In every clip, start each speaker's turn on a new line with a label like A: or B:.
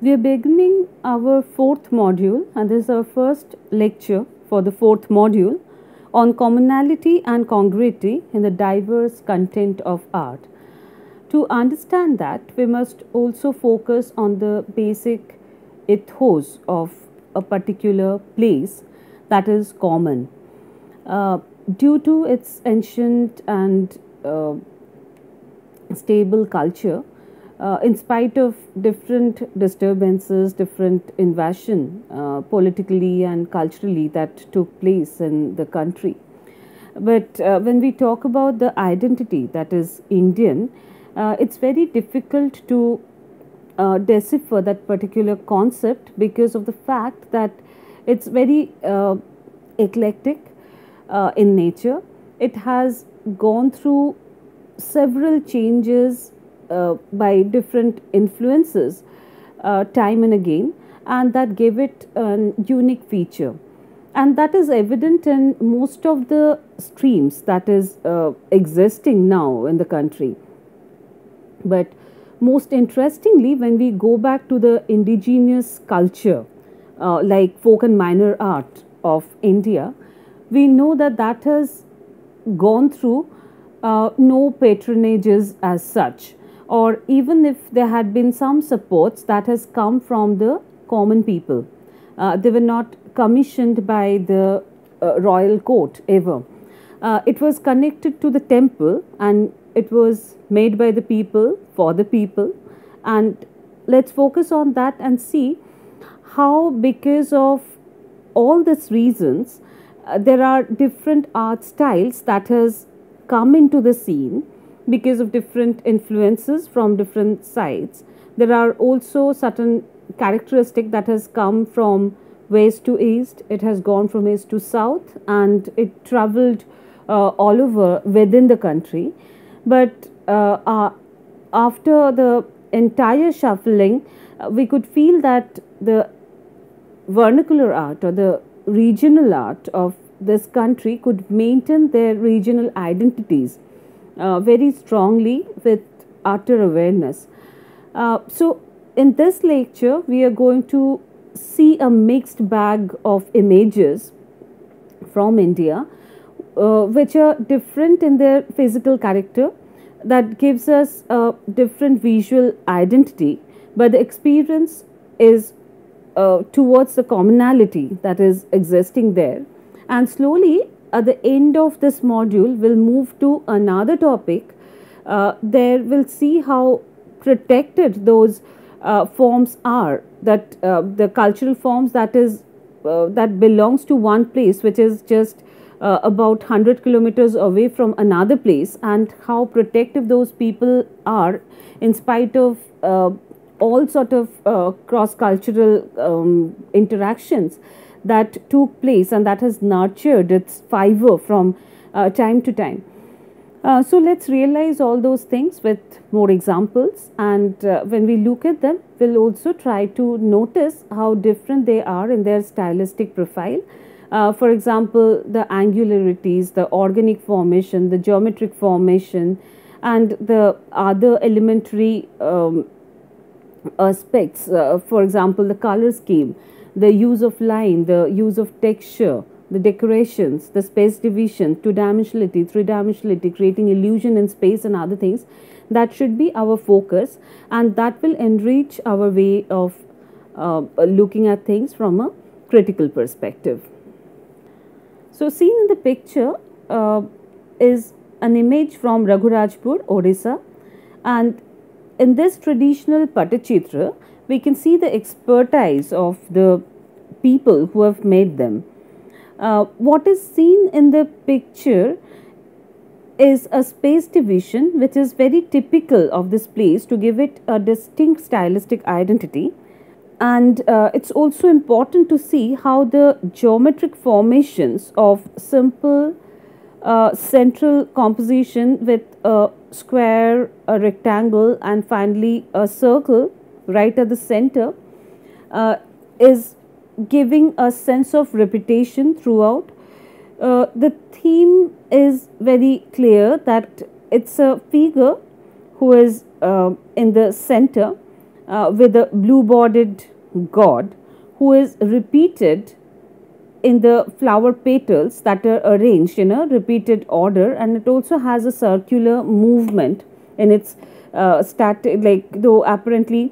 A: We are beginning our fourth module, and this is our first lecture for the fourth module on commonality and congruity in the diverse content of art. To understand that, we must also focus on the basic ethos of a particular place that is common. Due to its ancient and stable culture, in spite of different disturbances, different invasion politically and culturally that took place in the country. But when we talk about the identity that is Indian, it's very difficult to decipher that particular concept because of the fact that it's very eclectic in nature. It has gone through several changes by different influences time and again, and that gave it a unique feature. And that is evident in most of the streams that is existing now in the country. But most interestingly, when we go back to the indigenous culture, like folk and minor art of India, we know that that has gone through no patronages as such, or even if there had been some supports that has come from the common people. They were not commissioned by the royal court ever. It was connected to the temple, and it was made by the people for the people. And let's focus on that and see how, because of all these reasons, there are different art styles that has come into the scene because of different influences from different sides. There are also certain characteristic that has come from west to east, it has gone from east to south, and it traveled all over within the country. But after the entire shuffling, we could feel that the vernacular art or the regional art of this country could maintain their regional identities very strongly with utter awareness. So in this lecture, we are going to see a mixed bag of images from India, which are different in their physical character, that gives us a different visual identity, but the experience is towards the commonality that is existing there. And slowly at the end of this module, we'll move to another topic. There we'll see how protected those forms are, that the cultural forms that is that belongs to one place, which is just about 100 kilometers away from another place, and how protective those people are in spite of all sort of cross-cultural interactions that took place, and that has nurtured its fiber from time to time. So let's realize all those things with more examples, and when we look at them, we'll also try to notice how different they are in their stylistic profile. For example, the angularities, the organic formation, the geometric formation, and the other elementary aspects. For example, the color scheme, the use of line, the use of texture, the decorations, the space division, two-dimensionality, three-dimensionality, creating illusion in space and other things. That should be our focus, and that will enrich our way of looking at things from a critical perspective. So seen in the picture is an image from Raghurajpur, Odisha, and in this traditional Patachitra, we can see the expertise of the people who have made them. What is seen in the picture is a space division which is very typical of this place to give it a distinct stylistic identity. And it's also important to see how the geometric formations of simple central composition with a square, a rectangle, and finally a circle right at the center is giving a sense of repetition throughout. The theme is very clear that it's a figure who is in the center, with a blue bordered god who is repeated in the flower petals that are arranged in a repeated order, and it also has a circular movement in its static, like though apparently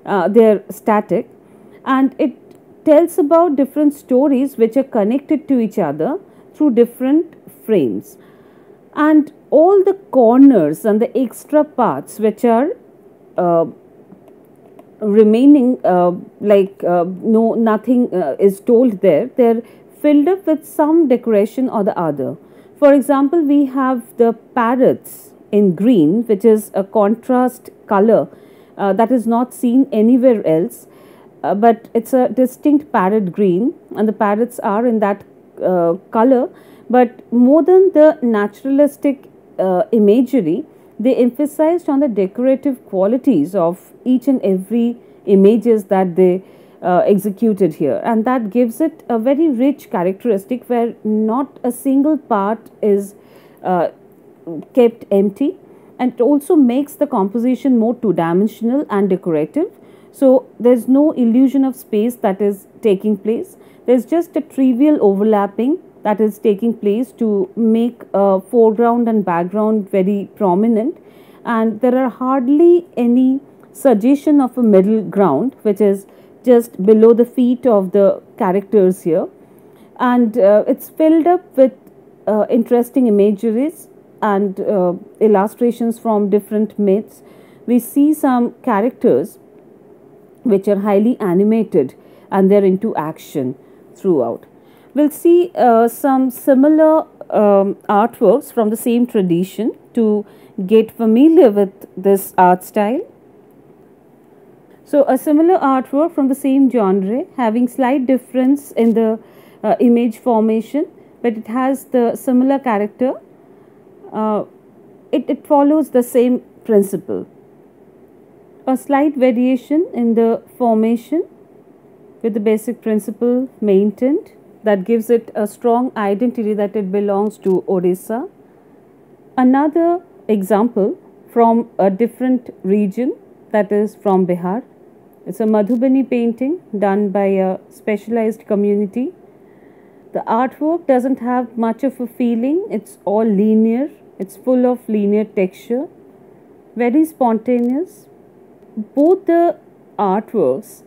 A: they're static, and it tells about different stories which are connected to each other through different frames, and all the corners and the extra parts which are uh, remaining, no nothing is told there, they're filled up with some decoration or the other. For example, we have the parrots in green, which is a contrast color that is not seen anywhere else, but it's a distinct parrot green, and the parrots are in that color. But more than the naturalistic imagery, they emphasized on the decorative qualities of each and every images that they executed here, and that gives it a very rich characteristic where not a single part is uh, kept empty, and it also makes the composition more two dimensional and decorative. So there's no illusion of space that is taking place, there's just a trivial overlapping that is taking place to make foreground and background very prominent, and there are hardly any suggestion of a middle ground which is just below the feet of the characters here, and it's filled up with interesting imageries and illustrations from different myths. We see some characters which are highly animated and they're into action throughout. We'll see some similar artworks from the same tradition to get familiar with this art style. So, a similar artwork from the same genre, having slight difference in the image formation, but it has the similar character. It follows the same principle. A slight variation in the formation with the basic principle maintained, that gives it a strong identity that it belongs to Odisha. Another example from a different region, that is from Bihar. It's a Madhubani painting done by a specialized community. The artwork doesn't have much of a feeling, it's all linear, it's full of linear texture, very spontaneous. Both the artworks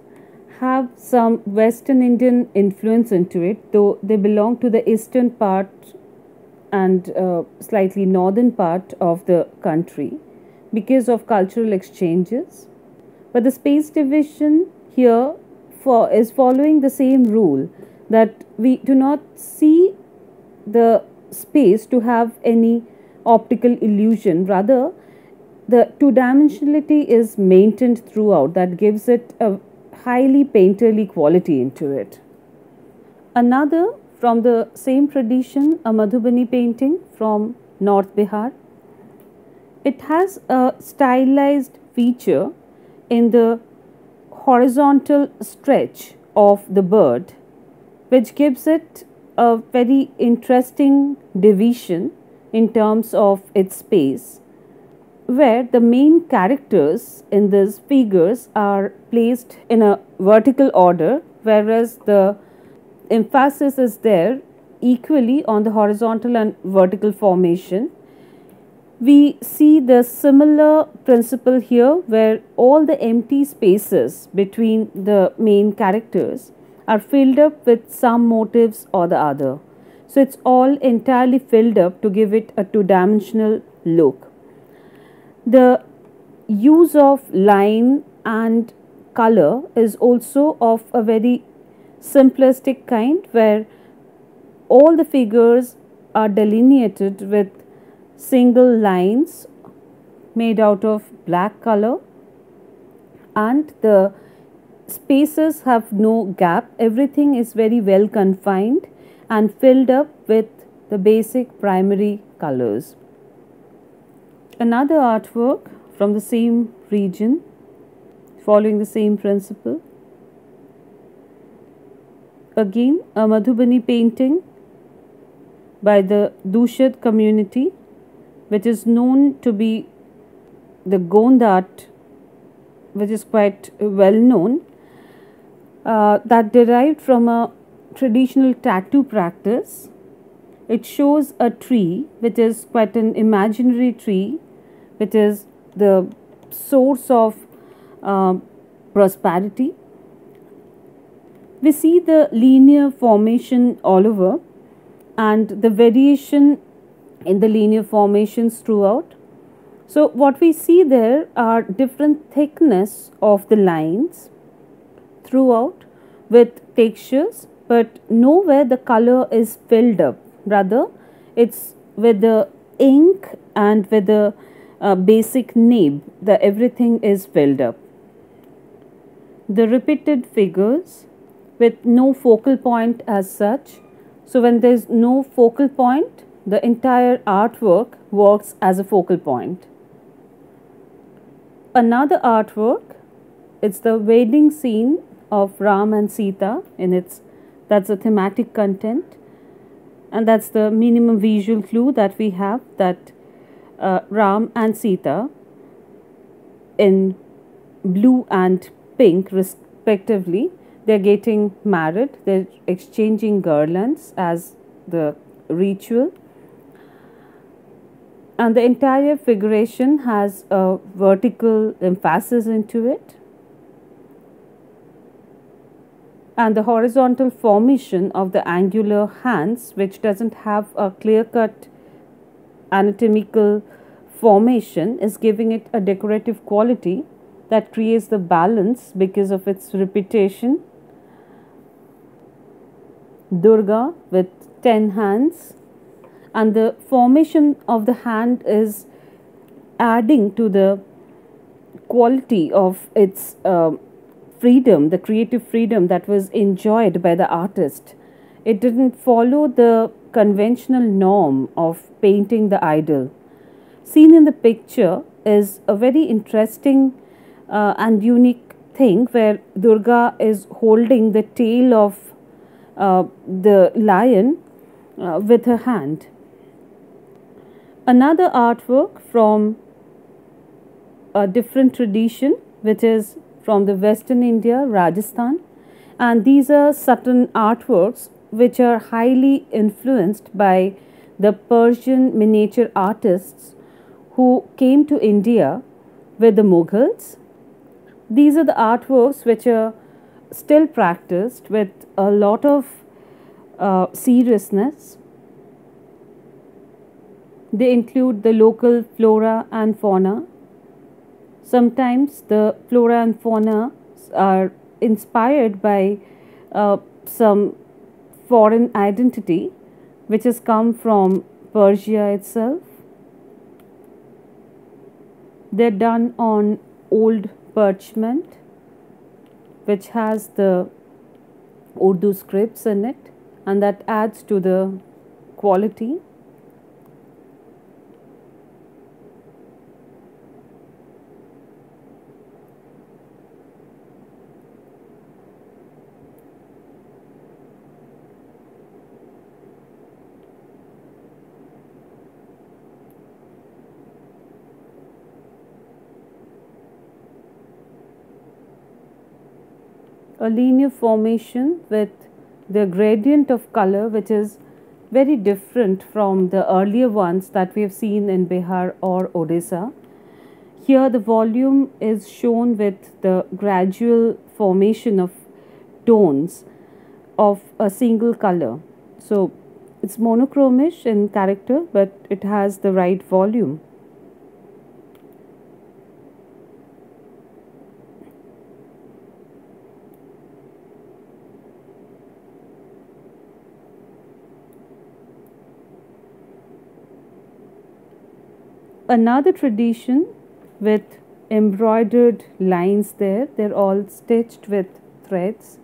A: have some Western Indian influence into it, though they belong to the eastern part and slightly northern part of the country because of cultural exchanges. But the space division here is following the same rule, that we do not see the space to have any optical illusion, rather the two dimensionality is maintained throughout, that gives it a highly painterly quality into it. Another from the same tradition, a Madhubani painting from North Bihar. It has a stylized feature in the horizontal stretch of the bird, which gives it a very interesting division in terms of its space, where the main characters in these figures are placed in a vertical order, whereas the emphasis is there equally on the horizontal and vertical formation. We see the similar principle here, where all the empty spaces between the main characters are filled up with some motifs or the other. So it's all entirely filled up to give it a two-dimensional look. The use of line and color is also of a very simplistic kind, where all the figures are delineated with single lines made out of black color, and the spaces have no gap. Everything is very well confined and filled up with the basic primary colors. Another artwork from the same region following the same principle. Again, a Madhubani painting by the Dushad community, which is known to be the Gond art which is quite well known, that derived from a traditional tattoo practice. It shows a tree, which is quite an imaginary tree, which is the source of uh, prosperity. We see the linear formation all over and the variation in the linear formations throughout. So, what we see there are different thickness of the lines throughout with textures, but nowhere the color is filled up. Rather, it's with the ink and with the basic nib, the everything is filled up. The repeated figures with no focal point as such. So, when there is no focal point, the entire artwork works as a focal point. Another artwork, it's the wedding scene of Ram and Sita in its, that's the thematic content, and that's the minimum visual clue that we have, that Ram and Sita in blue and pink respectively, they're getting married, they're exchanging garlands as the ritual, and the entire figuration has a vertical emphasis into it, and the horizontal formation of the angular hands, which doesn't have a clear cut anatomical formation, is giving it a decorative quality that creates the balance because of its repetition. Durga with 10 hands, and the formation of the hand is adding to the quality of its freedom, the creative freedom that was enjoyed by the artist. It didn't follow the conventional norm of painting the idol. Seen in the picture is a very interesting and unique thing where Durga is holding the tail of the lion with her hand. Another artwork from a different tradition, which is from the Western India, Rajasthan, and these are certain artworks which are highly influenced by the Persian miniature artists who came to India with the Mughals. These are the artworks which are still practiced with a lot of seriousness. They include the local flora and fauna. Sometimes the flora and fauna are inspired by some foreign identity which has come from Persia itself. They're done on old parchment which has the Urdu scripts in it, and that adds to the quality. A linear formation with the gradient of color which is very different from the earlier ones that we have seen in Bihar or Odisha. Here the volume is shown with the gradual formation of tones of a single color. So it's monochromish in character, but it has the right volume. Another tradition with embroidered lines there, they're all stitched with threads.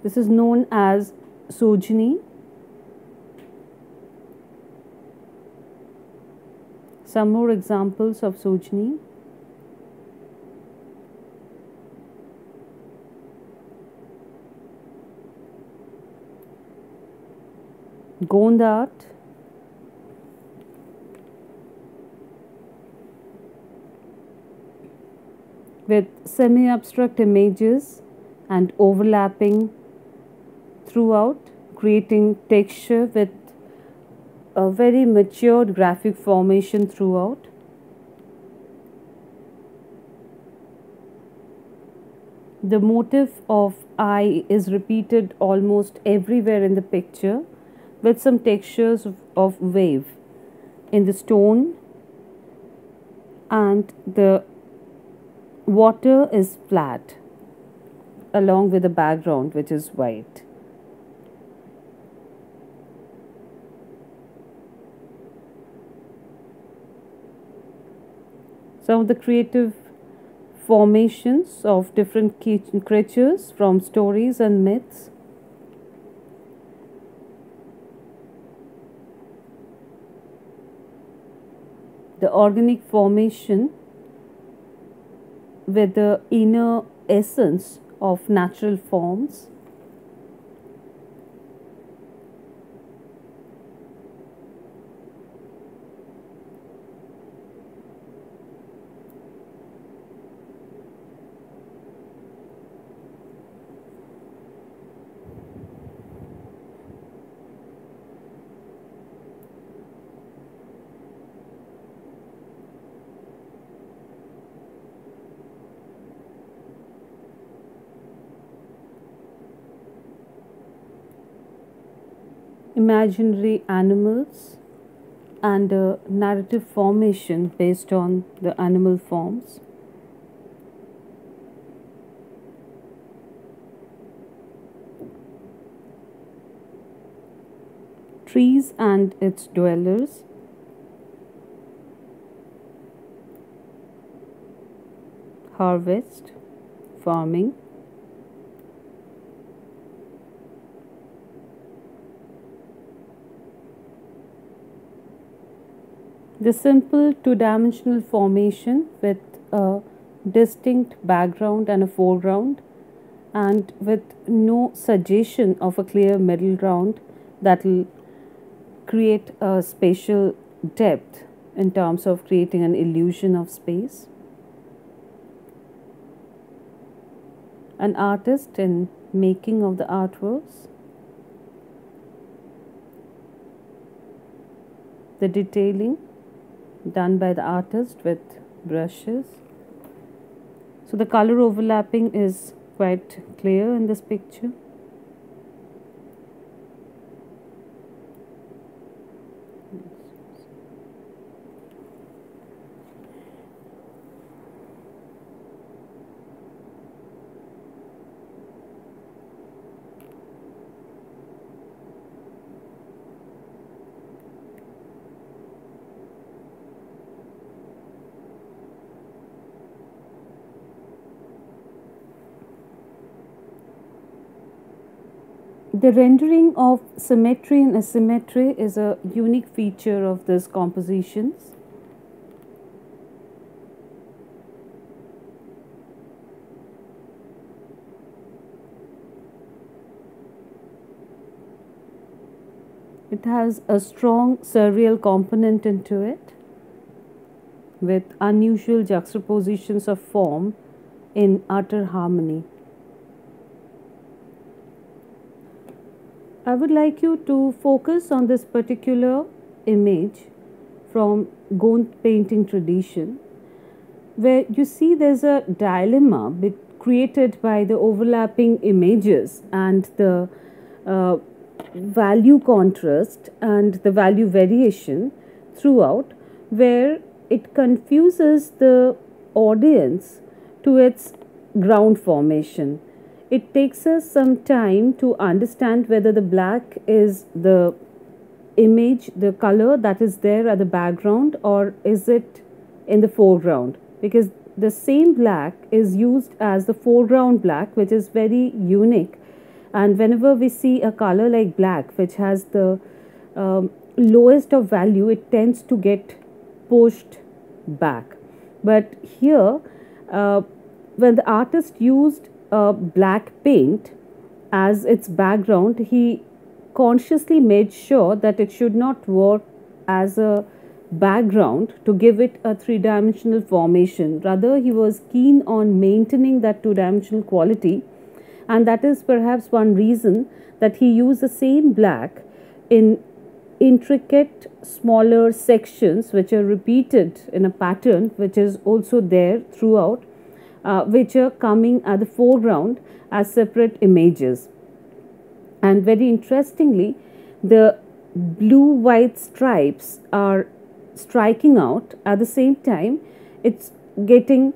A: This is known as Sojni. Some more examples of Sojni. Gond art, with semi abstract images and overlapping throughout, creating texture with a very matured graphic formation throughout. The motif of eye is repeated almost everywhere in the picture, with some textures of wave in the stone, and the water is flat along with the background which is white. Some of the creative formations of different creatures from stories and myths. The organic formation with the inner essence of natural forms. Imaginary animals and a narrative formation based on the animal forms. Trees and its dwellers. Harvest, farming. The simple two-dimensional formation with a distinct background and a foreground, and with no suggestion of a clear middle ground that will create a spatial depth in terms of creating an illusion of space. An artist in making of the artworks. The detailing done by the artist with brushes. So the color overlapping is quite clear in this picture. The rendering of symmetry and asymmetry is a unique feature of these compositions. It has a strong surreal component into it, with unusual juxtapositions of form in utter harmony. I would like you to focus on this particular image from Gond painting tradition, where you see there's a dilemma created by the overlapping images and the value contrast and the value variation throughout, where it confuses the audience to its ground formation. It takes us some time to understand whether the black is the image, the color that is there at the background, or is it in the foreground, because the same black is used as the foreground black, which is very unique. And whenever we see a color like black which has the lowest of value, it tends to get pushed back. But here when the artist used black paint as its background, he consciously made sure that it should not work as a background to give it a three-dimensional formation. Rather, he was keen on maintaining that two-dimensional quality, and that is perhaps one reason that he used the same black in intricate smaller sections which are repeated in a pattern which is also there throughout, which are coming at the foreground as separate images. And very interestingly, the blue white stripes are striking out. At the same time, it's getting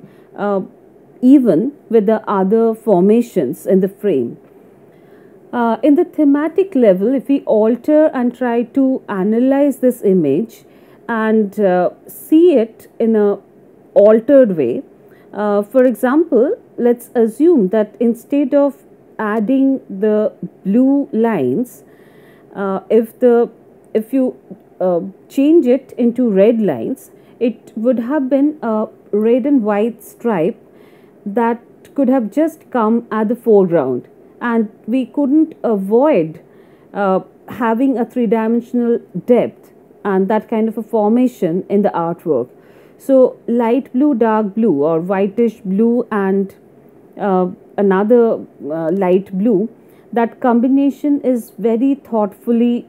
A: even with the other formations in the frame. In the thematic level, if we alter and try to analyze this image and see it in a altered way, for example, let's assume that instead of adding the blue lines, if you change it into red lines, it would have been a red and white stripe that could have just come at the foreground, and we couldn't avoid having a three-dimensional depth and that kind of a formation in the artwork. So light blue, dark blue, or whitish blue and another light blue, that combination is very thoughtfully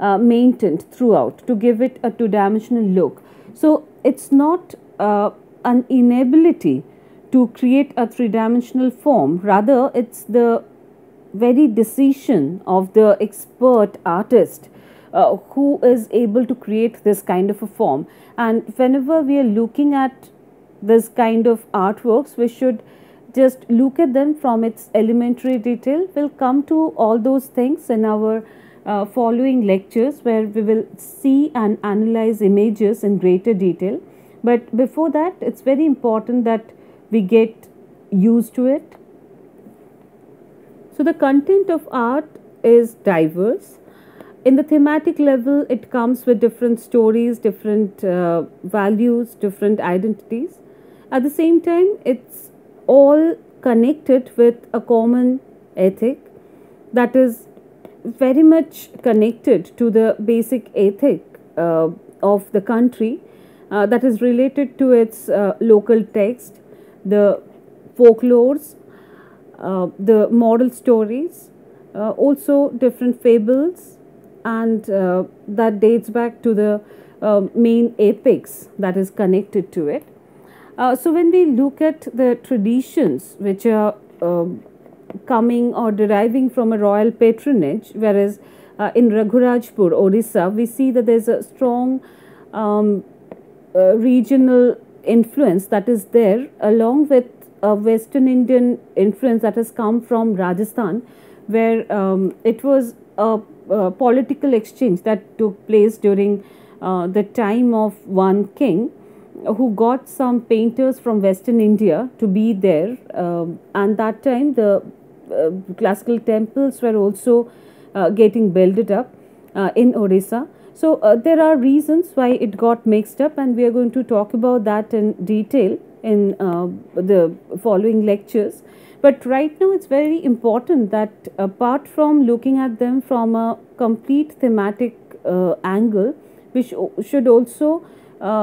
A: maintained throughout to give it a two-dimensional look. So it's not an inability to create a three-dimensional form, rather it's the very decision of the expert artist who is able to create this kind of a form. And whenever we are looking at this kind of artworks, we should just look at them from its elementary detail. We'll come to all those things in our following lectures, where we will see and analyze images in greater detail. But before that, it's very important that we get used to it. So the content of art is diverse. In the thematic level, it comes with different stories, different values, different identities. At the same time, it's all connected with a common ethic that is very much connected to the basic ethic of the country, that is related to its local text, the folklores, the moral stories, also different fables, and that dates back to the main epics that is connected to it. So when we look at the traditions which are coming or deriving from a royal patronage, whereas in Raghurajpur, Odisha, we see that there is a strong regional influence that is there, along with a Western Indian influence that has come from Rajasthan, where it was a political exchange that took place during the time of one king who got some painters from Western India to be there, and that time the classical temples were also getting built up in Odisha. So there are reasons why it got mixed up, and we are going to talk about that in detail in the following lectures. But right now it's very important that apart from looking at them from a complete thematic angle, we should also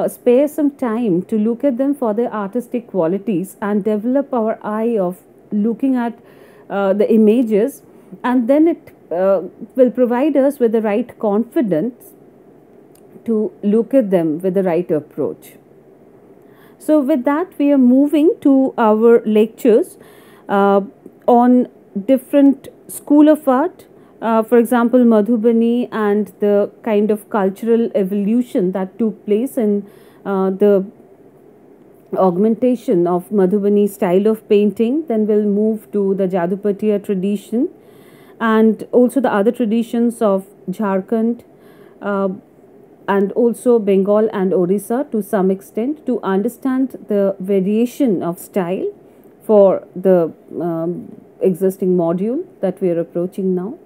A: spare some time to look at them for their artistic qualities and develop our eye of looking at the images, and then it will provide us with the right confidence to look at them with the right approach. So with that, we are moving to our lectures on different school of art, for example Madhubani, and the kind of cultural evolution that took place in the augmentation of Madhubani style of painting. Then we'll move to the Jadupatiya tradition and also the other traditions of Jharkhand and also Bengal and Odisha to some extent, to understand the variation of style for the existing module that we are approaching now.